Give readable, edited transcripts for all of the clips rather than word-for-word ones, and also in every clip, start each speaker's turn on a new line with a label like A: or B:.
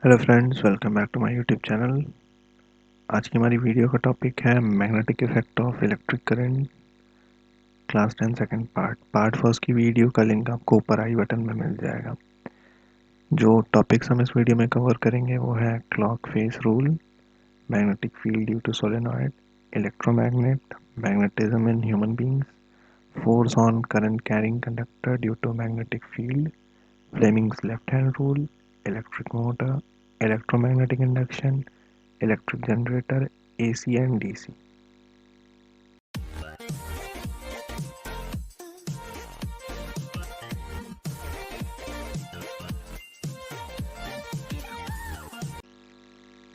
A: Hello friends, welcome back to my YouTube channel. आज की हमारी वीडियो का टॉपिक है magnetic effect of electric current, class 10 second part first की video का लिंक आपको ऊपर आई बटन में मिल जाएगा। जो टॉपिक्स हम इस वीडियो में कवर करेंगे वो है clock face rule, magnetic field due to solenoid, electromagnet, magnetism in human beings, force on current carrying conductor due to magnetic field, Fleming's left hand rule, electric motor, electromagnetic induction, electric generator, AC and DC.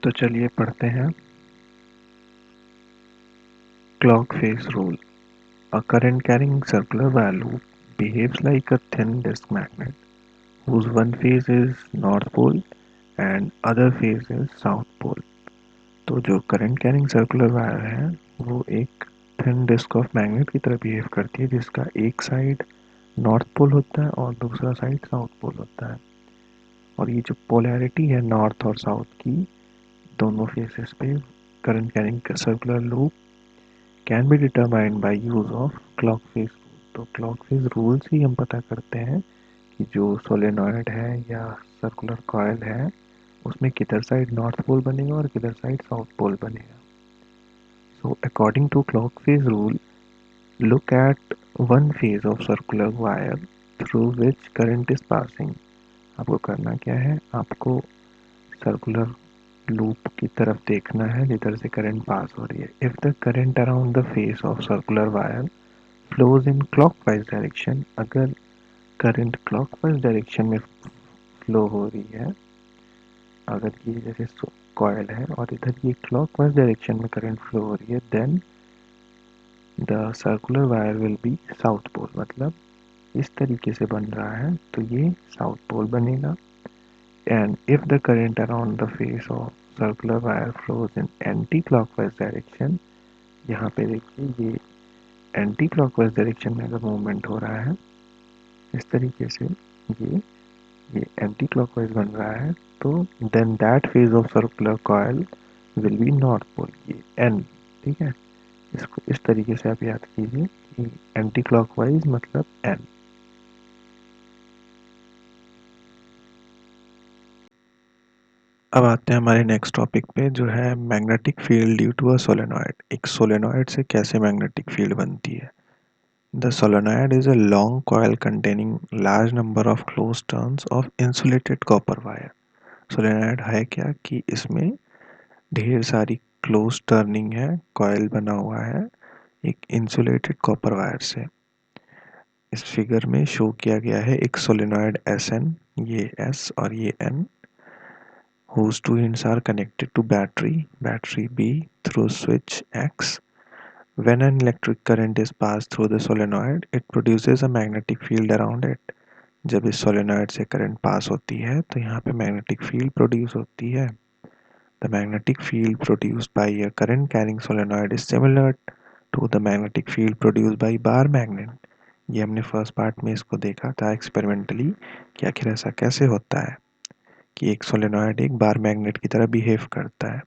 A: तो चलिए पढ़ते हैं। Clock face rule. A current carrying circular wire loop behaves like a thin disk magnet whose one phase is north pole and other phase is south pole। तो जो current carrying circular wire है वो एक thin disc of magnet की तरह behave करती है, जिसका एक साइड नॉर्थ पोल होता है और दूसरा साइड साउथ पोल होता है। और ये जो पोलैरिटी है नॉर्थ और साउथ की, दोनों फेसेस पे current carrying circular loop can be determined by use of clock face rule. तो क्लॉक फेज रूल से ही हम पता करते हैं कि जो सोलेनॉइड है या सर्कुलर कॉइल है उसमें किधर साइड नॉर्थ पोल बनेगा और किधर साइड साउथ पोल बनेगा। So according to clock face rule, look at one phase of circular wire through which current is passing। आपको करना क्या है, आपको सर्कुलर लूप की तरफ देखना है जिधर से करंट पास हो रही है। If the current around the face of circular wire flows in clockwise direction, अगर करंट क्लॉकवाइज डायरेक्शन में फ्लो हो रही है, अगर ये जैसे कॉयल है और इधर ये क्लॉकवाइज डायरेक्शन में करंट फ्लो हो रही है, then the circular wire will be south pole. मतलब इस तरीके से बन रहा है तो ये साउथ पोल बनेगा। And if the current around the face of circular wire flows in anti clockwise direction, यहाँ पे देखिए ये एंटी क्लॉकवाइज डायरेक्शन में अगर मूवमेंट हो रहा है इस तरीके से, ये एंटी क्लॉकवाइज बन रहा है, तो then that face of circular coil will be north pole, ये एन। ठीक है, इसको इस तरीके से आप याद कीजिए कि एंटी क्लॉकवाइज मतलब एन। अब आते हैं हमारे नेक्स्ट टॉपिक पे, जो है magnetic field due to a solenoid. एक सोलेनॉइड से कैसे मैग्नेटिक फील्ड बनती है। The solenoid is a long coil containing large number of close turns of insulated copper wire. Solenoid है क्या कि इसमें ढेर सारी क्लोज टर्निंग है, कॉइल बना हुआ है एक इंसुलेटेड कॉपर वायर से। इस फिगर में शो किया गया है एक सोलेनॉइड एस एन, ये एस और ये N, whose two ends are connected to battery B through switch X. When an electric current is passed through the solenoid, it produces a magnetic field around it। जब इस solenoid से current pass होती है तो यहाँ पे magnetic field produce होती है। The magnetic field produced by a current carrying solenoid is similar to the magnetic field produced by bar magnet. ये हमने फर्स्ट पार्ट में इसको देखा था एक्सपेरिमेंटली कि आखिर ऐसा कैसे होता है कि एक सोलेनॉइड एक बार मैग्नेट की तरह बिहेव करता है।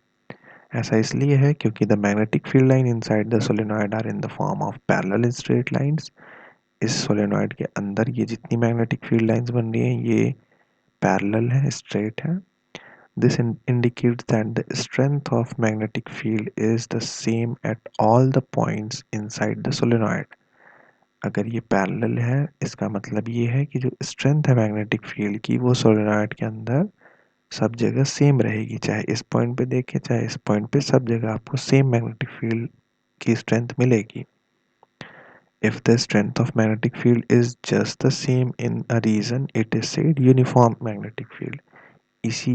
A: ऐसा इसलिए है क्योंकि the magnetic field line inside the solenoid are in the form of parallel straight lines. इस सोलेनॉइड के अंदर ये जितनी मैग्नेटिक फील्ड लाइंस बन रही हैं ये पैरेलल है, स्ट्रेट है। This indicates that the strength of magnetic field is the same at all the points inside the solenoid। अगर ये पैरेलल है इसका मतलब ये है कि जो स्ट्रेंथ है मैग्नेटिक फील्ड की वो सोलेनॉइड के अंदर सब जगह सेम रहेगी, चाहे इस पॉइंट पे देखें चाहे इस पॉइंट पे, सब जगह आपको सेम मैग्नेटिक फील्ड की स्ट्रेंथ मिलेगी। If the strength of magnetic field is just the same in a region, it is said uniform magnetic field। इसी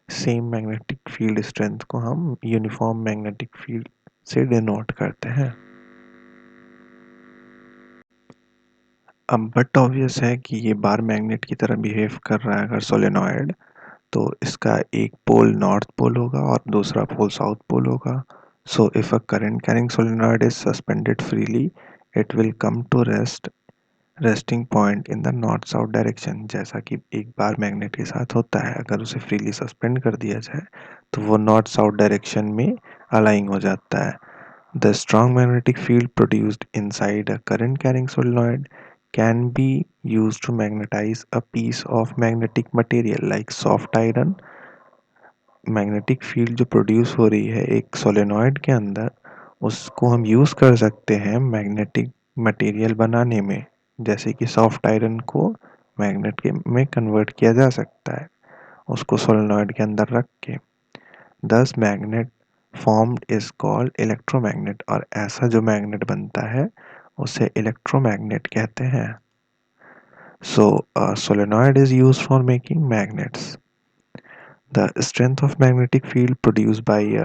A: सेम मैग्नेटिक फील्ड स्ट्रेंथ को हम यूनिफॉर्म मैग्नेटिक फील्ड से डिनोट करते हैं। अब but obvious है कि ये बार मैग्नेट की तरह बिहेव कर रहा है अगर सोलेनॉइड, तो इसका एक पोल नॉर्थ पोल होगा और दूसरा पोल साउथ पोल होगा। So if a current carrying solenoid is suspended freely, it will come to rest resting point in the north south direction, जैसा कि एक बार मैग्नेट के साथ होता है, अगर उसे फ्रीली सस्पेंड कर दिया जाए तो वो नॉर्थ साउथ डायरेक्शन में अलाइन हो जाता है। The strong magnetic field produced inside a current carrying solenoid can be use to magnetize a piece of magnetic material like soft iron. Magnetic field जो प्रोड्यूस हो रही है एक सोलेनॉइड के अंदर, उसको हम यूज़ कर सकते हैं मैग्नेटिक मटेरियल बनाने में, जैसे कि सॉफ्ट आयरन को मैग्नेट के में कन्वर्ट किया जा सकता है उसको सोलेनॉइड के अंदर रख के। दस magnet formed is called electromagnet, और ऐसा जो मैग्नेट बनता है उसे इलेक्ट्रोमैग्नेट कहते हैं। So solenoid is use for making magnets. The strength of magnetic field produced by a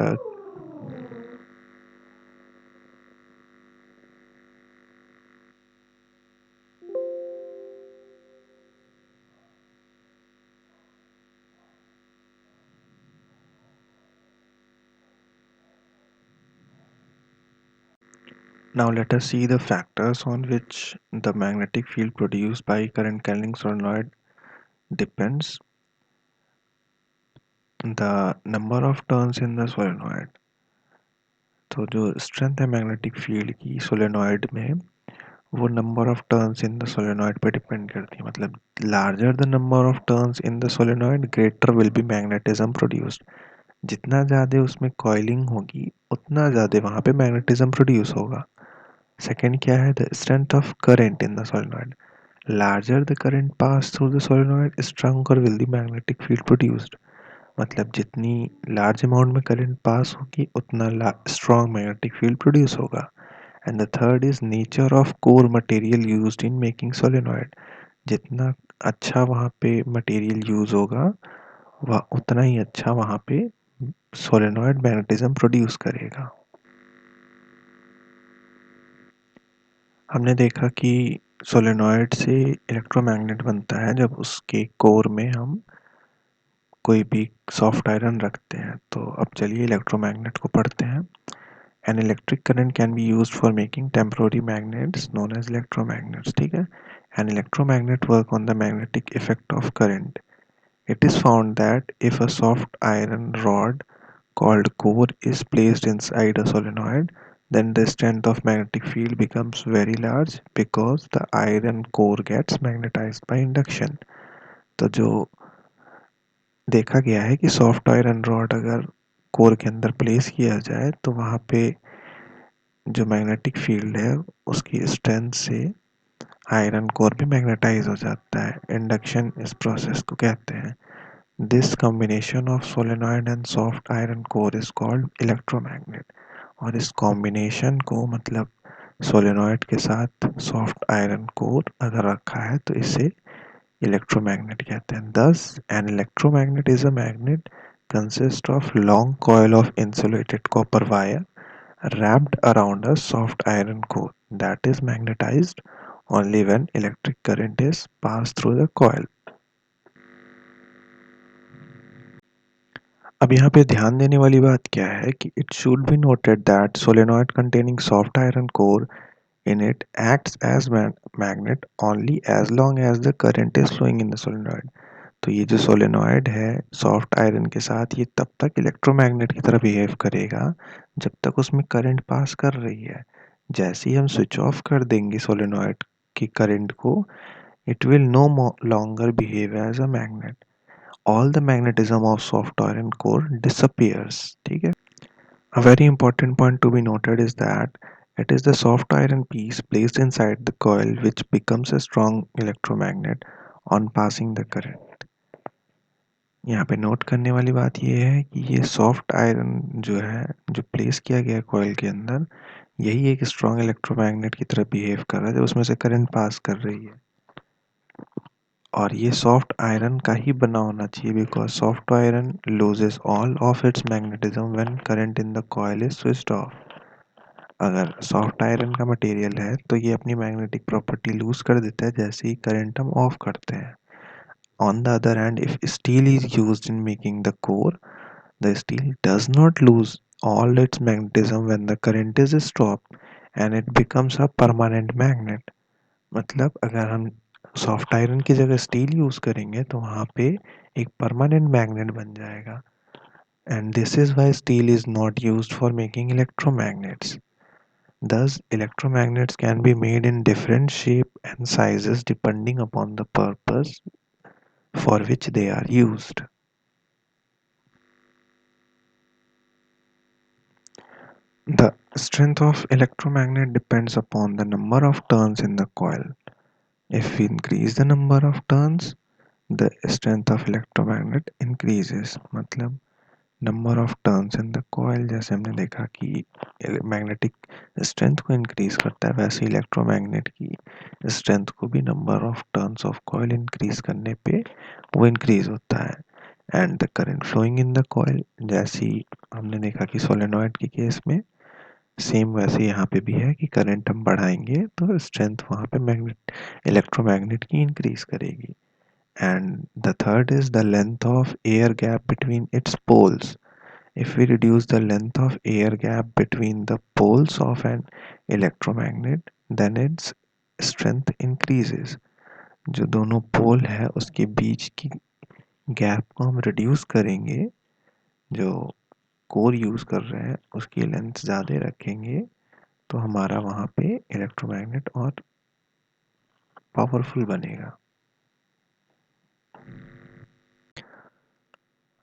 A: Now let us see the factors on which the magnetic field produced by current carrying solenoid depends. The number of turns in the solenoid. तो जो strength है magnetic field की solenoid में, वो number of turns in the solenoid पे depend करती है। मतलब larger the number of turns in the solenoid, greater will be magnetism produced. जितना ज़्यादा उसमें कॉइलिंग होगी उतना ज़्यादा वहाँ पे मैग्नेटिज्म प्रोड्यूस होगा। सेकेंड क्या है, the strength of current in the solenoid. Larger the current pass through the solenoid, stronger will the magnetic field produced. मतलब जितनी लार्ज अमाउंट में करंट पास होगी उतना स्ट्रॉन्ग मैग्नेटिक फील्ड प्रोड्यूस होगा। And the third is nature of core material used in making solenoid. जितना अच्छा वहाँ पे मटेरियल यूज होगा वह उतना ही अच्छा वहाँ पे सोलेनॉइड मैग्नेटिज्म प्रोड्यूस करेगा। हमने देखा कि सोलेनॉइड से इलेक्ट्रोमैग्नेट बनता है जब उसके कोर में हम कोई भी सॉफ्ट आयरन रखते हैं। तो अब चलिए इलेक्ट्रोमैग्नेट को पढ़ते हैं। An electric current can be used for making temporary magnets known as electromagnets. ठीक है, an electromagnet work on the magnetic effect of current. It is found that if a soft iron rod called core is placed inside a solenoid, then the strength of magnetic field becomes very large because the iron core gets magnetized by induction. तो जो देखा गया है कि soft iron rod अगर core के अंदर place किया जाए तो वहाँ पे जो मैग्नेटिक फील्ड है उसकी स्ट्रेंथ से आयरन कोर भी मैग्नेटाइज हो जाता है। इंडक्शन इस प्रोसेस को कहते हैं। This combination of solenoid and soft iron core is called electromagnet। और इस कॉम्बिनेशन को मतलब सोलेनॉइड के साथ सॉफ्ट आयरन कोर अगर रखा है तो इसे इलेक्ट्रोमैग्नेट कहते हैं। Thus, an electromagnet is a magnet consist of long coil of insulated copper wire wrapped around a soft iron core that is magnetized only when electric current is passed through the coil। अब यहाँ पे ध्यान देने वाली बात क्या है कि it should be noted that solenoid containing soft iron core in it acts as magnet only as long as the current is flowing in the solenoid. तो ये जो सोलेनॉइड है सॉफ्ट आयरन के साथ, ये तब तक इलेक्ट्रोमैग्नेट की तरह बिहेव करेगा जब तक उसमें करंट पास कर रही है। जैसे ही हम स्विच ऑफ कर देंगे सोलेनॉइड की करंट को, it will no longer behave as a magnet. All the magnetism of soft iron core disappears. ठीक है। A very important point to be noted is that it is the soft iron piece placed inside the coil which becomes a strong electromagnet on passing the current। यहाँ पे note करने वाली बात यह है कि ये सॉफ्ट आयरन जो है, जो प्लेस किया गया कॉइल के अंदर, यही एक स्ट्रॉन्ग इलेक्ट्रोमैग्नेट की तरह बिहेव कर रहा है जब उसमें से करंट पास कर रही है। और ये सॉफ्ट आयरन का ही बना होना चाहिए because soft iron loses all of its magnetism when current in the coil is switched off. अगर सॉफ्ट आयरन का मटेरियल है तो ये अपनी मैग्नेटिक प्रॉपर्टी लूज कर देता है जैसे ही करंट हम ऑफ करते हैं। On the other hand, if steel is used in making the core, the steel does not lose all its magnetism when the current is stopped and it becomes a permanent magnet। मतलब अगर हम soft iron की जगह steel use करेंगे तो वहाँ पे एक परमानेंट मैग्नेट बन जाएगा। And this is why steel is not used for making electromagnets. Thus, electromagnets can be made in different shape and sizes depending upon the purpose for which they are used. The strength of electromagnet depends upon the number of turns in the coil. If we increase the number of turns, the strength of electromagnet increases. मतलब number of turns in the coil, जैसे हमने देखा कि magnetic strength को increase करता है, वैसे electromagnet की स्ट्रेंथ को भी number of turns of coil increase करने पे वो इंक्रीज होता है। And the current flowing in the coil, जैसे ही हमने देखा कि सोलेनॉइड के केस में, सेम वैसे यहाँ पे भी है कि करंट हम बढ़ाएंगे तो स्ट्रेंथ वहाँ पे मैग्नेट इलेक्ट्रोमैग्नेट की इंक्रीज करेगी। And the third is the length of air gap between its poles. If we reduce the length of air gap between the poles of an electromagnet, then its strength increases. जो दोनों पोल है उसके बीच की gap को हम reduce करेंगे, जो core use कर रहे हैं उसकी लेंथ ज़्यादा रखेंगे, तो हमारा वहाँ पे इलेक्ट्रोमैग्नेट और पावरफुल बनेगा।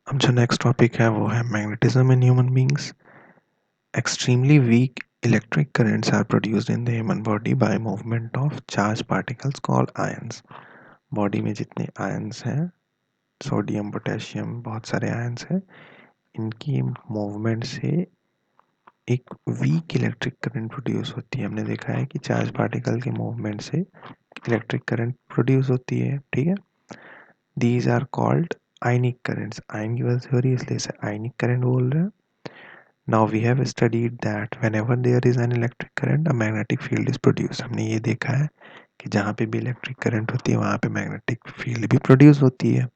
A: अब जो नेक्स्ट टॉपिक है वो है magnetism in human beings. Extremely weak electric currents are produced in the human body by movement of charged particles called ions. Body में जितने आयंस हैं, सोडियम पोटेशियम बहुत सारे आयंस हैं, इनकी मूवमेंट से एक वीक इलेक्ट्रिक करंट प्रोड्यूस होती है। हमने देखा है कि चार्ज पार्टिकल के मूवमेंट से इलेक्ट्रिक करंट प्रोड्यूस होती है, ठीक है। These are called ionic currents. Ion की वजह से हो रही है इसलिए इसे आयनिक करंट बोल रहे हैं। Now we have studied that whenever there is an electric current, a magnetic field is produced. हमने ये देखा है कि जहाँ पे भी इलेक्ट्रिक करंट होती है वहाँ पे मैग्नेटिक फील्ड भी प्रोड्यूस होती है।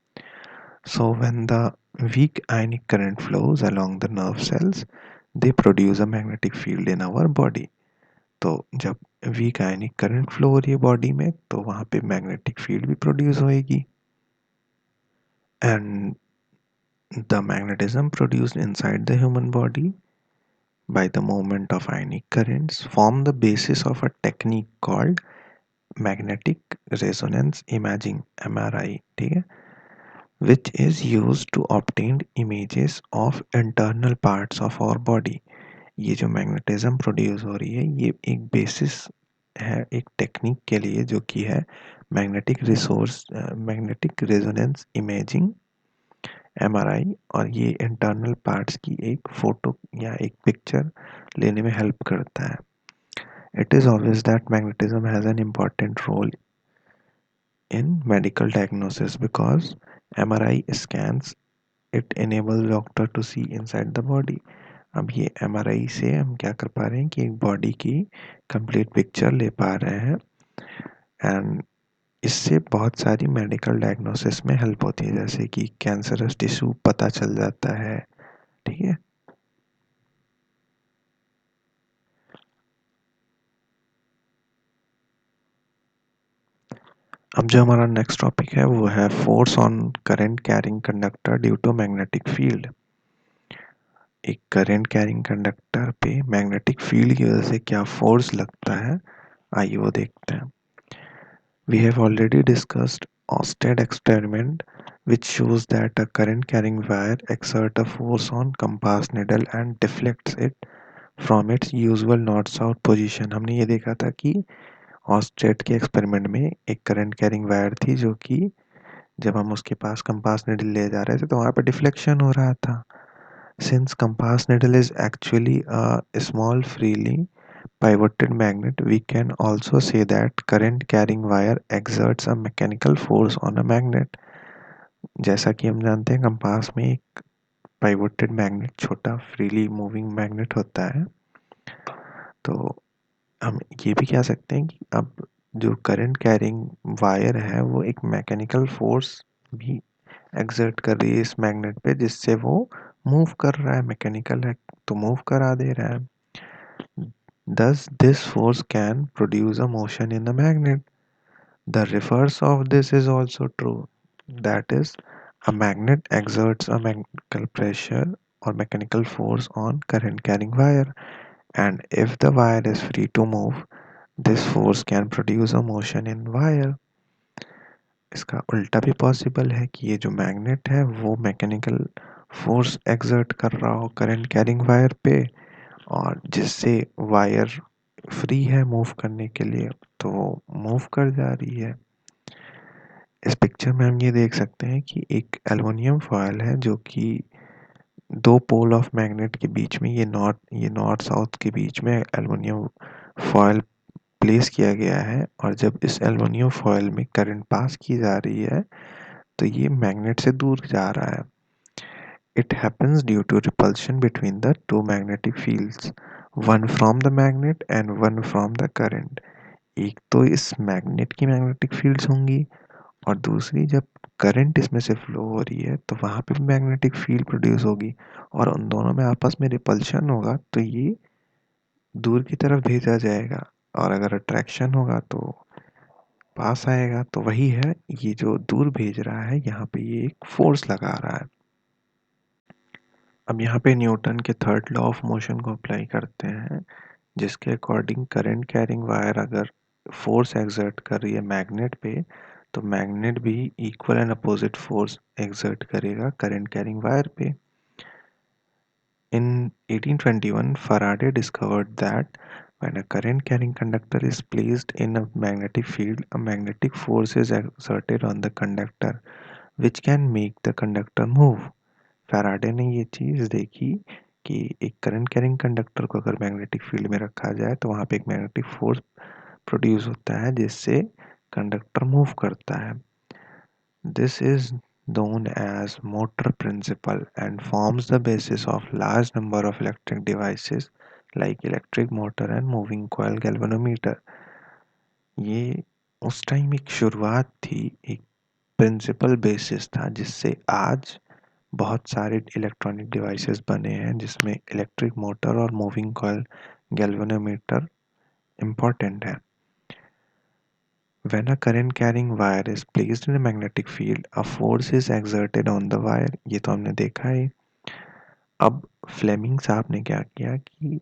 A: So when the weak ionic current flows along the nerve cells, they produce a magnetic field in our body. तो जब वीक आयनिक करंट फ्लो हो रही है बॉडी में तो वहाँ पे मैग्नेटिक फील्ड भी प्रोड्यूस होएगी। And the magnetism produced inside the human body by the movement of ionic currents form the basis of a technique called magnetic resonance imaging MRI, ठीक है, which is used to obtain images of internal parts of our body। ये जो magnetism produce हो रही है ये एक basis है एक टेक्निक के लिए जो कि है मैग्नेटिक रेजोनेंस इमेजिंग MRI। और ये इंटरनल पार्ट्स की एक फोटो या एक पिक्चर लेने में हेल्प करता है। It is obvious that magnetism has an important role in medical diagnosis because MRI scans it enables doctor to see inside the body। अब ये MRI से हम क्या कर पा रहे हैं कि एक बॉडी की कंप्लीट पिक्चर ले पा रहे हैं एंड इससे बहुत सारी मेडिकल डायग्नोसिस में हेल्प होती है, जैसे कि कैंसरस टिश्यू पता चल जाता है, ठीक है। अब जो हमारा नेक्स्ट टॉपिक है वो है force on current carrying conductor due to magnetic field. एक करंट कैरिंग कंडक्टर पे मैग्नेटिक फील्ड की वजह से क्या फोर्स लगता है, आइए वो देखते हैं। We have already discussed Oersted experiment which shows that a current carrying wire exerts a force on compass needle and deflects it from its usual north south position। हमने ये देखा था कि ऑस्टेड के एक्सपेरिमेंट में एक करंट कैरिंग वायर थी जो कि जब हम उसके पास कंपास निडल ले जा रहे थे तो वहाँ पे डिफ्लेक्शन हो रहा था। Since compass needle is actually a small freely pivoted magnet, we can also say that current carrying wire exerts a mechanical force on a magnet। जैसा कि हम जानते हैं कंपास में एक पाइवोटेड मैग्नेट छोटा फ्रीली मूविंग मैग्नेट होता है, तो हम ये भी कह सकते हैं कि अब जो करंट कैरिंग वायर है वो एक मैकेनिकल फोर्स भी एक्सर्ट कर रही है इस मैग्नेट पे जिससे वो मूव कर रहा है, मैकेनिकल है तो मूव करा दे रहा है। Thus this force can produce a motion in the magnet। The reverse of this is also true. That is, a magnet exerts a mechanical pressure or mechanical force on current carrying wire, and if the wire is free to move, this force can produce a motion in wire. इसका उल्टा भी possible है कि ये जो magnet है वो mechanical force exert कर रहा हो करंट कैरिंग वायर पे, और जिससे वायर फ्री है मूव करने के लिए, तो वो मूव कर जा रही है। इस पिक्चर में हम ये देख सकते हैं कि एक एल्युमिनियम फॉयल है जो कि दो पोल ऑफ मैग्नेट के बीच में, ये नॉर्थ साउथ के बीच में एल्युमिनियम फॉयल प्लेस किया गया है, और जब इस एल्युमिनियम फॉयल में करंट पास की जा रही है तो ये मैग्नेट से दूर जा रहा है। It happens due to repulsion between the two magnetic fields, one from the magnet and one from the current। एक तो इस मैग्नेट की मैग्नेटिक फील्ड्स होंगी, और दूसरी जब करंट इसमें से फ्लो हो रही है तो वहाँ पे भी मैग्नेटिक फील्ड प्रोड्यूस होगी, और उन दोनों में आपस में रिपल्शन होगा तो ये दूर की तरफ भेजा जाएगा, और अगर अट्रैक्शन होगा तो पास आएगा। तो वही है, ये जो दूर भेज रहा है यहाँ पे ये एक फोर्स लगा रहा है। अब यहाँ पे न्यूटन के थर्ड लॉ ऑफ मोशन को अप्लाई करते हैं, जिसके अकॉर्डिंग करंट कैरिंग वायर अगर फोर्स एक्सर्ट कर रही है मैग्नेट पे, तो मैग्नेट भी equal and opposite force exert करेगा करंट कैरिंग वायर पे। In 1821, Faraday discovered that when a current carrying conductor is placed in a magnetic field, a magnetic force is exerted on the conductor, which can make the conductor move। Faraday ने ये चीज़ देखी कि एक current carrying conductor को अगर magnetic field में रखा जाए तो वहाँ पे एक मैग्नेटिक फोर्स प्रोड्यूस होता है जिससे कंडक्टर मूव करता है। This is known as motor principle and forms the basis of large number of electric devices like electric motor and moving coil galvanometer। ये उस टाइम एक शुरुआत थी, एक प्रिंसिपल बेसिस था जिससे आज बहुत सारे इलेक्ट्रॉनिक डिवाइसेस बने हैं जिसमें इलेक्ट्रिक मोटर और मूविंग कॉइल गैल्वेनोमीटर इम्पॉर्टेंट है। When a current carrying wire is placed in a magnetic field, a force is exerted on the wire। ये तो हमने देखा है। अब फ्लेमिंग साहब ने क्या किया कि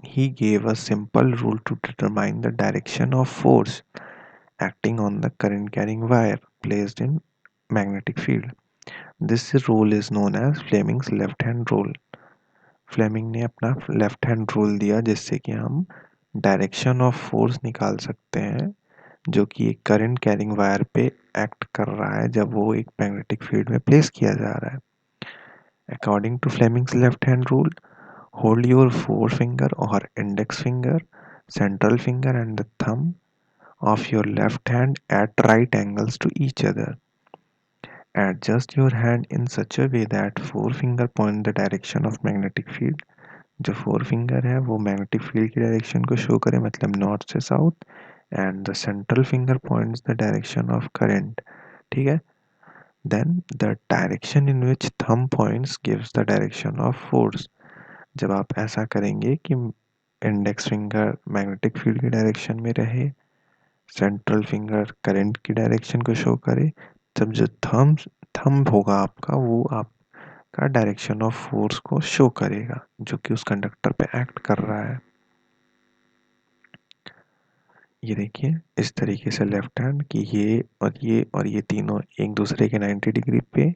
A: he gave a simple rule to determine the direction of force acting on the current carrying wire placed in magnetic field। This rule is known as Fleming's left hand rule। Fleming ने अपना left hand rule दिया जिससे कि हम direction of force निकाल सकते हैं जो कि एक करंट कैरिंग वायर पे एक्ट कर रहा है जब वो एक मैग्नेटिक फील्ड में प्लेस किया जा रहा है। According to Fleming's left hand rule, hold your four finger और index finger, central finger and the thumb of your left hand at right angles to each other। Adjust your hand in such a way that forefinger point the direction of magnetic field। जो forefinger है वो magnetic field की direction को show करे, मतलब north से south, and the central finger points the direction of current. ठीक है। Then the direction in which thumb points gives the direction of force. जब आप ऐसा करेंगे कि इंडेक्स फिंगर मैग्नेटिक फील्ड की डायरेक्शन में रहे, सेंट्रल फिंगर करंट की डायरेक्शन को शो करे, तब जो थंब होगा आपका वो आपका डायरेक्शन ऑफ फोर्स को शो करेगा जो कि उस कंडक्टर पे एक्ट कर रहा है। ये देखिए इस तरीके से लेफ्ट हैंड कि ये तीनों एक दूसरे के 90 डिग्री पे,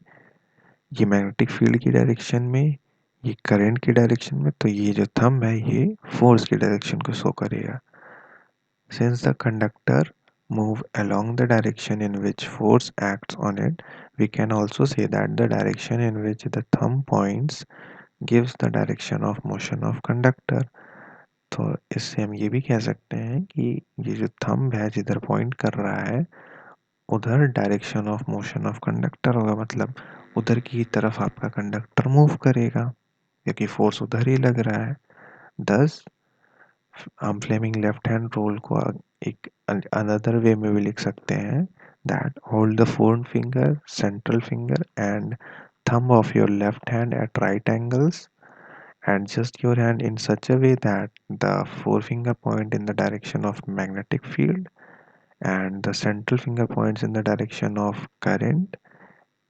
A: ये मैग्नेटिक फील्ड की डायरेक्शन में, ये करंट की डायरेक्शन में, तो ये जो थंब है ये फोर्स की डायरेक्शन को शो करेगा। Since the conductor move along the direction in which force acts on it, we can also say that the direction in which the thumb points gives the direction of motion of conductor। तो इससे हम ये भी कह सकते हैं कि ये जो थंब है जिधर पॉइंट कर रहा है उधर direction of motion of conductor होगा, मतलब उधर की तरफ आपका कंडक्टर मूव करेगा क्योंकि फोर्स उधर ही लग रहा है। दस हम फ्लेमिंग लेफ्ट हैंड रूल को एक अनदर वे में भी लिख सकते हैं, that hold the four finger, central finger and thumb of your left hand at right angles। Adjust your hand in such a way that the forefinger point in the direction of magnetic field and the central finger points in the direction of current,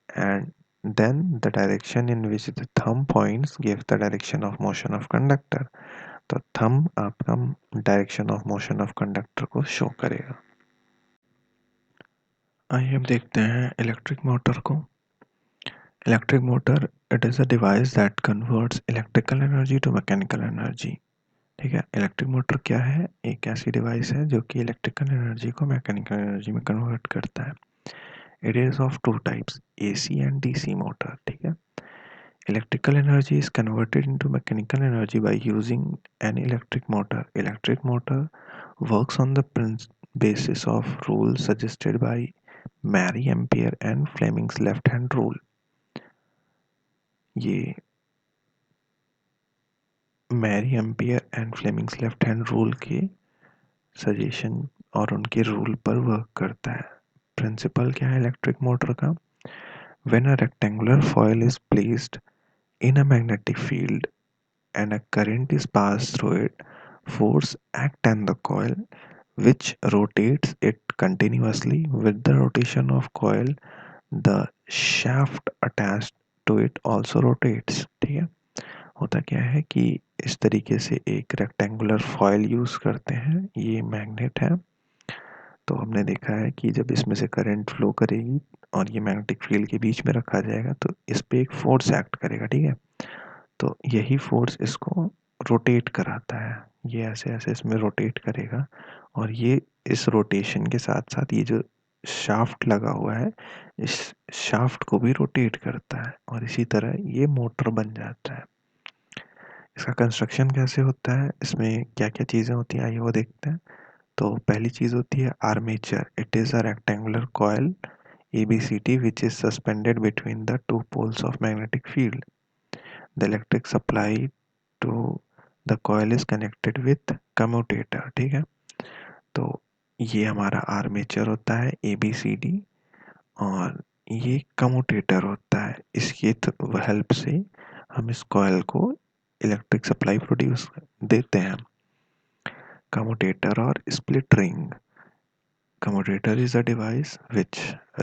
A: and then the direction in which the thumb points gives the direction of motion of conductor. तो thumb आपका direction of motion of conductor को show करेगा। आइए अब देखते हैं electric motor को। Electric motor it is a device that converts electrical energy to mechanical energy. ठीक है, इलेक्ट्रिक मोटर क्या है? एक ऐसी डिवाइस है जो कि इलेक्ट्रिकल एनर्जी को मैकेनिकल एनर्जी में कन्वर्ट करता है। It is of two types, AC and DC motor. ठीक है, electrical energy is converted into mechanical energy by using an electric motor. Electric motor works on the basis of rules suggested by Mary Ampere and Fleming's left hand rule. ये Marie Ampere and Fleming's left hand rule के suggestion और उनके rule पर work करता है। Principal क्या है electric motor का? When a rectangular foil is placed in a magnetic field and a current is passed through it, force act on the coil which rotates it continuously. With the rotation of coil, the shaft attached to it also rotates। ठीक है, होता क्या है कि इस तरीके से एक रेक्टेंगुलर फॉयल यूज़ करते हैं, ये मैग्नेट है। तो हमने देखा है कि जब इसमें से करंट फ्लो करेगी और ये मैग्नेटिक फील्ड के बीच में रखा जाएगा तो इस पे एक फोर्स एक्ट करेगा। ठीक है, तो यही फोर्स इसको रोटेट कराता है। ये ऐसे ऐसे इसमें रोटेट करेगा और ये इस रोटेशन के साथ साथ ये जो शाफ्ट लगा हुआ है इस शाफ्ट को भी रोटेट करता है और इसी तरह ये मोटर बन जाता है। इसका कंस्ट्रक्शन कैसे होता है, इसमें क्या क्या चीज़ें होती हैं, आइए वो देखते हैं। तो पहली चीज़ होती है armature. It is a rectangular coil ABCD which is suspended between the two poles of magnetic field. The electric supply to the coil is connected with commutator। ठीक है, तो ये हमारा आर्मेचर होता है ABCD और ये कम्यूटेटर होता है। इसकी हेल्प से हम इस कॉयल को इलेक्ट्रिक सप्लाई प्रोड्यूस देते हैं। कम्यूटेटर और split ring. Commutator is a device which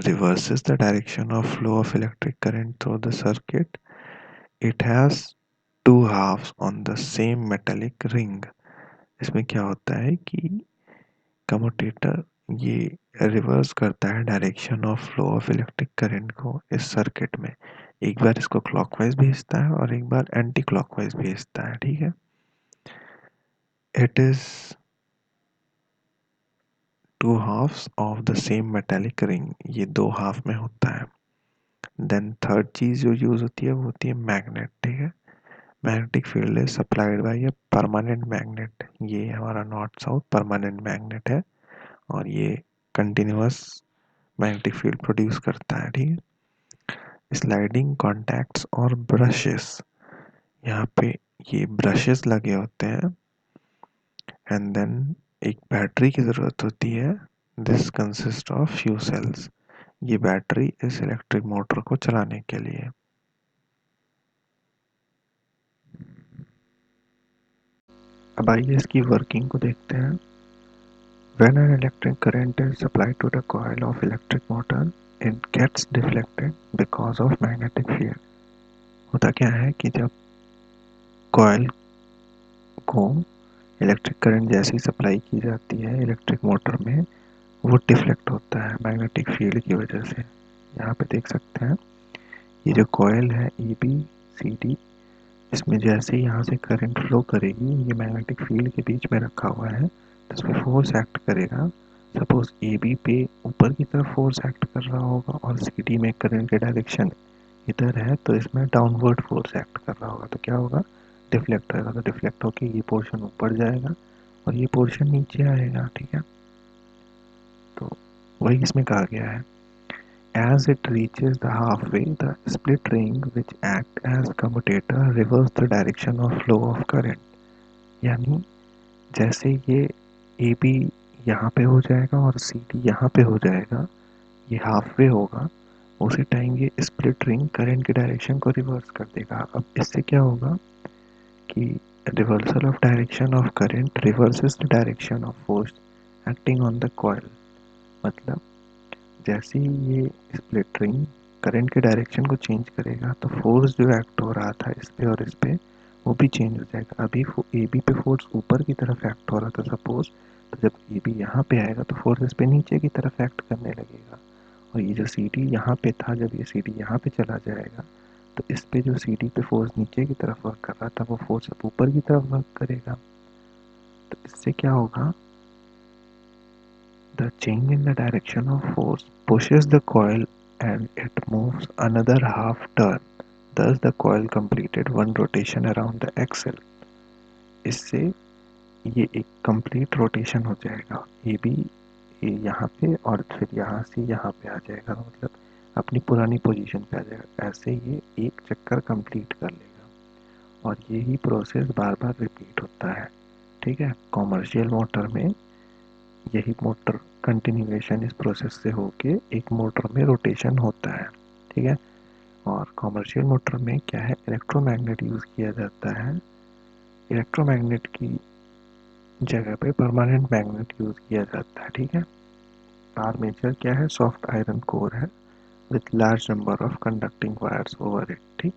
A: reverses the direction of flow of electric current through the circuit. It has two halves on the same metallic ring। इसमें क्या होता है कि commutator ये reverse करता है direction of flow of electric current को इस सर्किट में। एक बार इसको क्लॉकवाइज भेजता है और एक बार एंटी क्लॉकवाइज भेजता है। ठीक है, it is two halves of the same metallic ring, ये दो हाफ में होता है। देन थर्ड चीज़ जो यूज़ होती है वो होती है मैग्नेट। ठीक है, magnetic field is supplied by a permanent magnet. ये हमारा नॉर्थ साउथ परमानेंट मैग्नेट है और ये कंटिन्यूअस मैग्नेटिक फील्ड प्रोड्यूस करता है। ठीक है, स्लाइडिंग कॉन्टैक्ट्स और ब्रशेस, यहाँ पे ये ब्रशेस लगे होते हैं एंड देन एक बैटरी की ज़रूरत होती है। This consist of few cells. ये बैटरी इस इलेक्ट्रिक मोटर को चलाने के लिए। अब आइए इसकी वर्किंग को देखते हैं। When an electric current is supplied to the coil of electric motor, it gets deflected because of magnetic field। होता क्या है कि जब कॉयल को इलेक्ट्रिक करंट जैसी सप्लाई की जाती है इलेक्ट्रिक मोटर में, वो डिफ्लेक्ट होता है मैग्नेटिक फील्ड की वजह से। यहाँ पे देख सकते हैं ये जो कॉयल है ABCD, इसमें जैसे यहाँ से करंट फ्लो करेगी ये मैग्नेटिक फील्ड के बीच में रखा हुआ है तो इस पर फोर्स एक्ट करेगा। सपोज AB पे ऊपर की तरफ फोर्स एक्ट कर रहा होगा और CD में करंट के डायरेक्शन इधर है तो इसमें डाउनवर्ड फोर्स एक्ट कर रहा होगा, तो क्या होगा, डिफ्लेक्ट होगा। तो डिफ्लेक्ट होके ये पोर्शन ऊपर जाएगा और ये पोर्शन नीचे आएगा। ठीक है, तो वही इसमें कहा गया है। As it reaches the halfway, the split ring which act as commutator reverse the direction of flow of current। यानी जैसे ये AB यहाँ पे हो जाएगा और CD यहाँ पे हो जाएगा, ये हाफवे होगा, उसी टाइम ये स्प्लिट रिंग करंट के डायरेक्शन को रिवर्स कर देगा। अब इससे क्या होगा कि reversal of direction of current reverses the direction of force acting on the coil। मतलब जैसे ही ये स्प्लिट रिंग करंट के डायरेक्शन को चेंज करेगा तो फोर्स जो एक्ट हो रहा था इस पे और इस पे वो भी चेंज हो जाएगा। अभी ए बी पे फोर्स ऊपर की तरफ एक्ट हो रहा था सपोज, तो जब ए बी यहाँ पे आएगा तो फोर्स इस पे नीचे की तरफ एक्ट करने लगेगा। और ये जो सी डी यहाँ पे था, जब ये सी डी यहाँ पे चला जाएगा तो इस पे जो सी डी पे फोर्स नीचे की तरफ वर्क कर रहा था वो फोर्स अब ऊपर की तरफ वर्क करेगा। तो इससे क्या होगा, the change in the direction of force pushes the coil and it moves another half turn. Thus the coil completed one rotation around the axle. इससे ये एक कंप्लीट रोटेशन हो जाएगा। ये भी यहाँ पे और फिर यहाँ से यहाँ पे आ जाएगा, मतलब अपनी पुरानी पोजीशन पे आ जाएगा। ऐसे ये एक चक्कर कंप्लीट कर लेगा और यही प्रोसेस बार बार रिपीट होता है। ठीक है, कॉमर्शियल मोटर में यही मोटर कंटिन्यूएशन इस प्रोसेस से होके एक मोटर में रोटेशन होता है। ठीक है, और कॉमर्शियल मोटर में क्या है, इलेक्ट्रोमैग्नेट यूज़ किया जाता है। इलेक्ट्रोमैग्नेट की जगह पे परमानेंट मैग्नेट यूज़ किया जाता है। ठीक है, आर्मेचर क्या है, सॉफ्ट आयरन कोर है with large number of conducting wires over it. ठीक,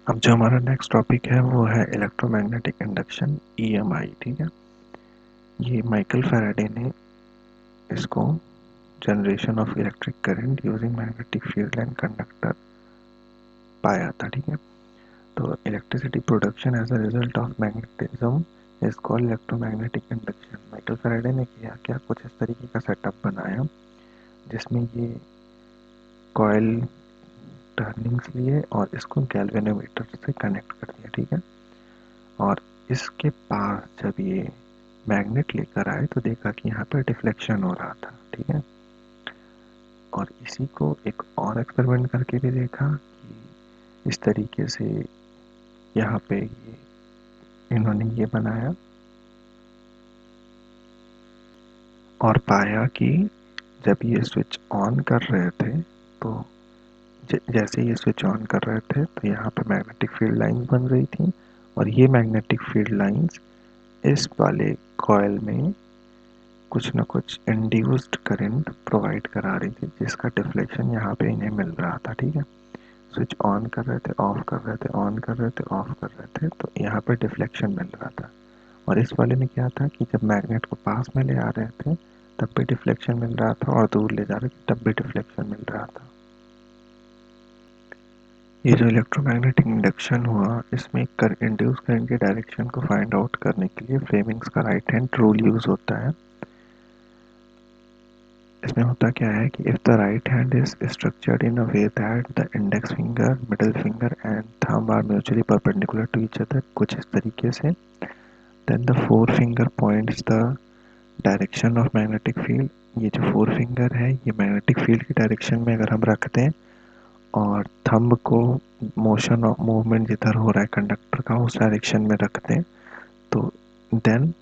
A: अब जो हमारा नेक्स्ट टॉपिक है वो है इलेक्ट्रोमैग्नेटिक इंडक्शन, ईएमआई। ठीक है, ये माइकल फैराडे ने इसको generation of electric current using magnetic field and conductor पाया था। ठीक है, तो electricity production as a result of magnetism is called electromagnetic induction. Michael Faraday ने किया क्या, कुछ इस तरीके का सेटअप बनाया जिसमें ये कॉयल टर्निंग्स लिए और इसको गैल्वेनोमीटर से कनेक्ट कर दिया। ठीक है, और इसके पास जब ये मैग्नेट लेकर आए तो देखा कि यहाँ पर डिफ्लेक्शन हो रहा था। ठीक है, और इसी को एक और एक्सपेरिमेंट करके भी देखा कि इस तरीके से यहाँ पे ये इन्होंने ये बनाया और पाया कि जब ये स्विच ऑन कर रहे थे तो जैसे ये स्विच ऑन कर रहे थे तो यहाँ पे मैग्नेटिक फील्ड लाइंस बन रही थी और ये मैग्नेटिक फील्ड लाइंस इस वाले कॉयल में कुछ ना कुछ इंड्यूस्ड करंट प्रोवाइड करा रही थी जिसका डिफ्लेक्शन यहाँ पे इन्हें मिल रहा था। ठीक है, स्विच ऑन कर रहे थे, ऑफ कर रहे थे, ऑन कर रहे थे, ऑफ कर रहे थे, तो यहाँ पे डिफ्लेक्शन मिल रहा था। और इस वाले में क्या था कि जब मैग्नेट को पास में ले आ रहे थे तब भी डिफ्लेक्शन मिल रहा था और दूर ले जा रहे थे तब भी डिफ्लेक्शन मिल रहा था। ये जो इलेक्ट्रोमैग्नेटिक इंडक्शन हुआ इसमें कर इंड्यूस करंट के डायरेक्शन को फाइंड आउट करने के लिए फ्लेमिंग्स का राइट हैंड रूल यूज होता है। इसमें होता क्या है कि if the right hand is structured in a way that the index finger, middle finger and thumb are mutually perpendicular to each other, कुछ इस तरीके से, then the forefinger points the direction of magnetic field. ये जो forefinger है ये magnetic field की direction में अगर हम रखते हैं और थंब को मोशन ऑफ मूवमेंट जिधर हो रहा है कंडक्टर का उस डायरेक्शन में रखते हैं तो then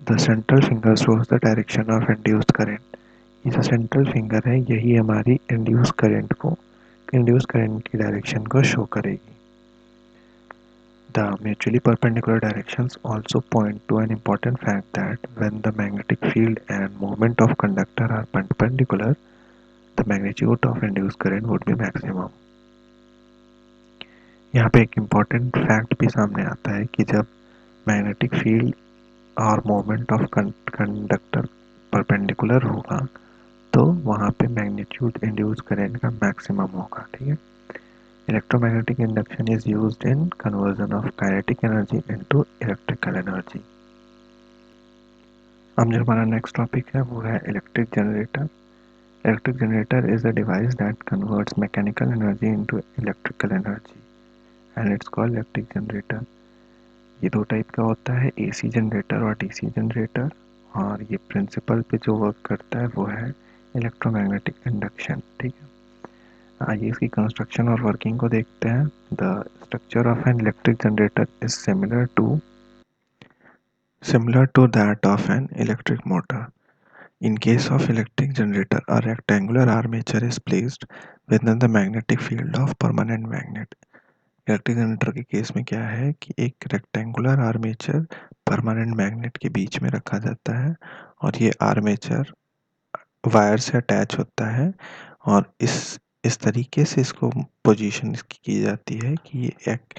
A: the central finger shows the direction of induced current. ये जो सेंट्रल फिंगर है यही हमारी इंड्यूस करंट की डायरेक्शन को शो करेगी। The mutually perpendicular directions also point to an important fact that when the magnetic field and movement of conductor are perpendicular, the magnitude of induced current would be maximum. यहाँ पे एक important fact भी सामने आता है कि जब magnetic field और मोमेंट ऑफ कंडक्टर परपेंडिकुलर होगा तो वहाँ पे मैग्नीट्यूड इंड्यूस करंट का मैक्सिमम होगा। ठीक है, electromagnetic induction is used in conversion of kinetic energy into electrical energy। अब जो हमारा नेक्स्ट टॉपिक है वो है electric generator. Electric generator is a device that converts mechanical energy into electrical energy and it's called electric generator. ये दो type का होता है, एसी जनरेटर और डीसी जनरेटर, और ये प्रिंसिपल पे जो वर्क करता है वो है इलेक्ट्रोमैग्नेटिक इंडक्शन। ठीक है, आइए इसकी कंस्ट्रक्शन और वर्किंग को देखते हैं। The structure of an electric generator is similar to that of an electric motor. In case of electric generator, a rectangular armature is placed within the magnetic field of permanent magnet. Electric generator के case में क्या है कि एक rectangular armature permanent magnet के बीच में रखा जाता है और ये आर्मेचर वायर से अटैच होता है और इस तरीके से इसको पोजीशन इसकी की जाती है कि ये एक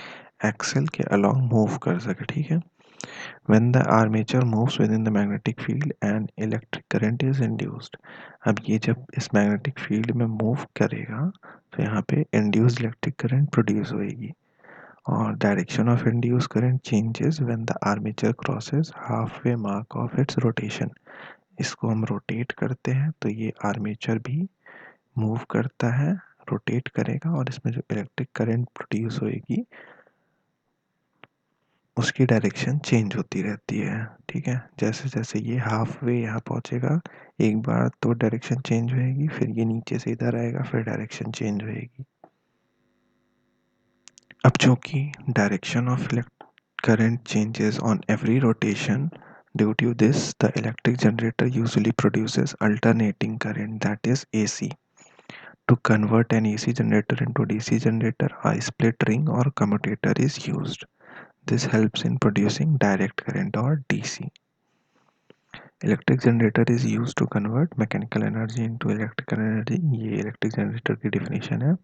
A: एक्सेल के अलोंग मूव कर सके, ठीक है। When the armature moves within the magnetic field and electric current is induced, अब ये जब इस मैग्नेटिक फील्ड में मूव करेगा तो यहाँ पे इंड्यूस्ड इलेक्ट्रिक करंट प्रोड्यूस होएगी और direction of induced current changes when the armature crosses half way mark of its rotation. इसको हम रोटेट करते हैं तो ये आर्मेचर भी मूव करता है, रोटेट करेगा और इसमें जो इलेक्ट्रिक करंट प्रोड्यूस होएगी उसकी डायरेक्शन चेंज होती रहती है, ठीक है। जैसे जैसे ये हाफ वे यहाँ पहुँचेगा एक बार तो डायरेक्शन चेंज होएगी, फिर ये नीचे से इधर आएगा, फिर डायरेक्शन चेंज होएगी। अब चूंकि direction of current changes on every rotation, due to this the electric generator usually produces alternating current, that is AC. To convert an AC generator into DC generator, a split ring or commutator is used. This helps in producing direct current or DC. Electric generator is used to convert mechanical energy into electrical energy. ये electric generator की definition है।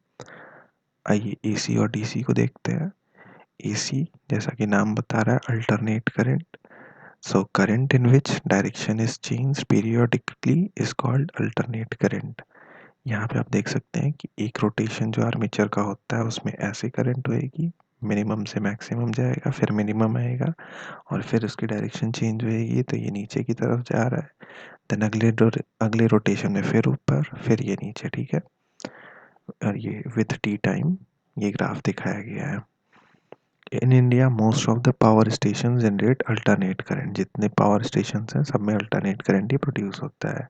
A: आइए AC और DC को देखते हैं। AC जैसा कि नाम बता रहा है alternate current, so current in which direction is change periodically is called alternate current. यहाँ पे आप देख सकते हैं कि एक रोटेशन जो आर्मेचर का होता है उसमें ऐसे करंट होएगी, मिनिमम से मैक्सिमम जाएगा, फिर मिनिमम आएगा और फिर उसकी डायरेक्शन चेंज होएगी तो ये नीचे की तरफ जा रहा है, देन अगले रोटेशन में फिर ऊपर, फिर ये नीचे, ठीक है। और ये विथ टी टाइम ये ग्राफ दिखाया गया है। In India most of the power station generate alternate current, जितने पावर स्टेशन हैं सब में अल्टरनेट करंट ही प्रोड्यूस होता है।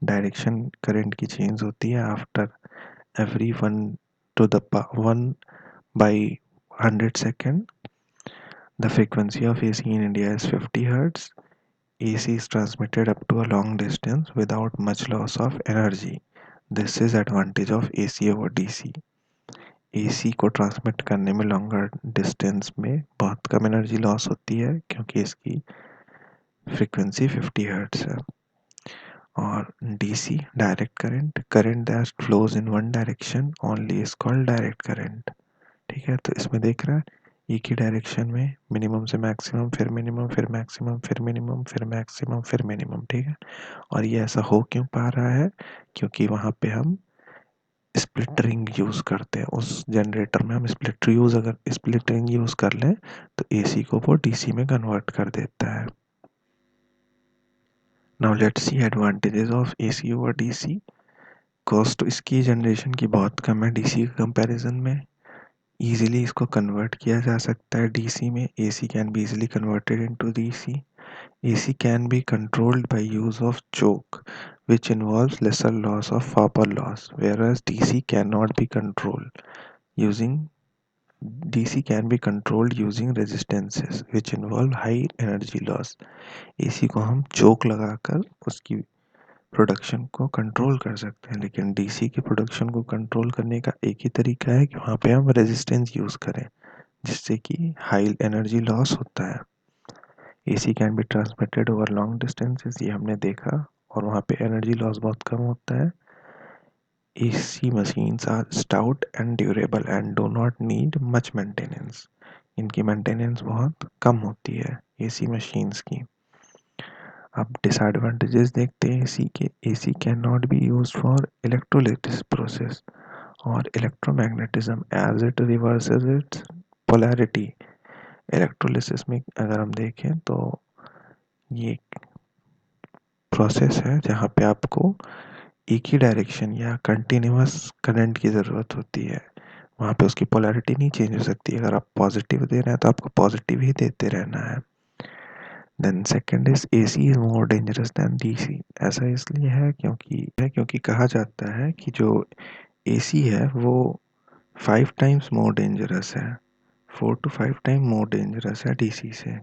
A: डायरेक्शन करंट की चेंज होती है after every 1 by 100 second. The frequency of AC in India is 50 Hz. AC is transmitted up to a long distance without much loss of energy. This is advantage of AC over DC. AC को transmit करने में longer distance में बहुत कम energy loss होती है क्योंकि इसकी frequency 50 hertz है। और DC direct current, current that flows in one direction only is called direct current, ठीक है। तो इसमें देख रहा है एक ही डायरेक्शन में मिनिमम से मैक्सिमम, फिर मिनिमम, फिर मैक्सिमम, फिर मिनिमम, फिर मैक्सिमम, फिर मिनिमम, ठीक है। और ये ऐसा हो क्यों पा रहा है, क्योंकि वहाँ पे हम स्प्लिट रिंग यूज़ करते हैं। उस जनरेटर में हम अगर स्प्लिट रिंग यूज़ कर लें तो AC को वो DC में कन्वर्ट कर देता है। Now let's see advantages of AC over DC। Cost इसकी जनरेशन की बहुत कम है DC के कंपैरिजन में। इजीली इसको कन्वर्ट किया जा सकता है DC में। AC can be easily converted into DC. AC can be controlled by use of choke, which involves lesser loss of copper loss, whereas using DC can be controlled using resistances, which involve high energy loss. AC को हम choke लगाकर उसकी production को control कर सकते हैं, लेकिन DC की प्रोडक्शन को कंट्रोल करने का एक ही तरीका है कि वहाँ पे हम रेजिस्टेंस यूज़ करें, जिससे कि हाई एनर्जी लॉस होता है। AC can be transmitted over long distances, ये हमने देखा, और वहाँ पे एनर्जी लॉस बहुत कम होता है। AC machines are stout and durable and do not need much maintenance. इनकी मेंटेनेंस बहुत कम होती है AC मशीन्स की। अब डिसएडवांटेजेस देखते हैं AC के। AC can not be used for electrolysis process और electromagnetism as it reverses its polarity. Electrolysis में अगर हम देखें तो ये प्रोसेस है जहाँ पे आपको एक ही डायरेक्शन या कंटिन्यूअस करंट की ज़रूरत होती है। वहाँ पे उसकी पोलैरिटी नहीं चेंज हो सकती। अगर आप पॉजिटिव दे रहे हैं तो आपको पॉजिटिव ही देते रहना है। Then second is AC is more dangerous than DC। ऐसा इसलिए है क्योंकि कहा जाता है कि जो AC है वो 5 टाइम्स मोर डेंजरस है, 4 to 5 टाइम मोर डेंजरस है DC से।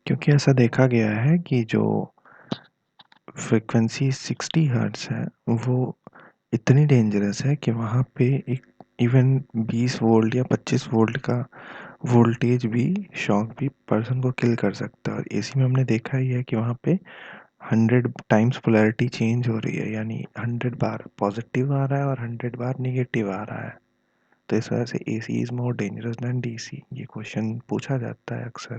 A: क्योंकि ऐसा देखा गया है कि जो फ्रिक्वेंसी 60 हर्ट्ज है वो इतनी डेंजरस है कि वहाँ पे एक इवन 20 वोल्ट या 25 वोल्ट का वोल्टेज भी, शॉक भी पर्सन को किल कर सकता है। और एसी में हमने देखा ही है कि वहाँ पे 100 टाइम्स पोलैरिटी चेंज हो रही है, यानी 100 बार पॉजिटिव आ रहा है और 100 बार नेगेटिव आ रहा है। तो इस वजह से AC is more dangerous than DC, ये क्वेश्चन पूछा जाता है अक्सर।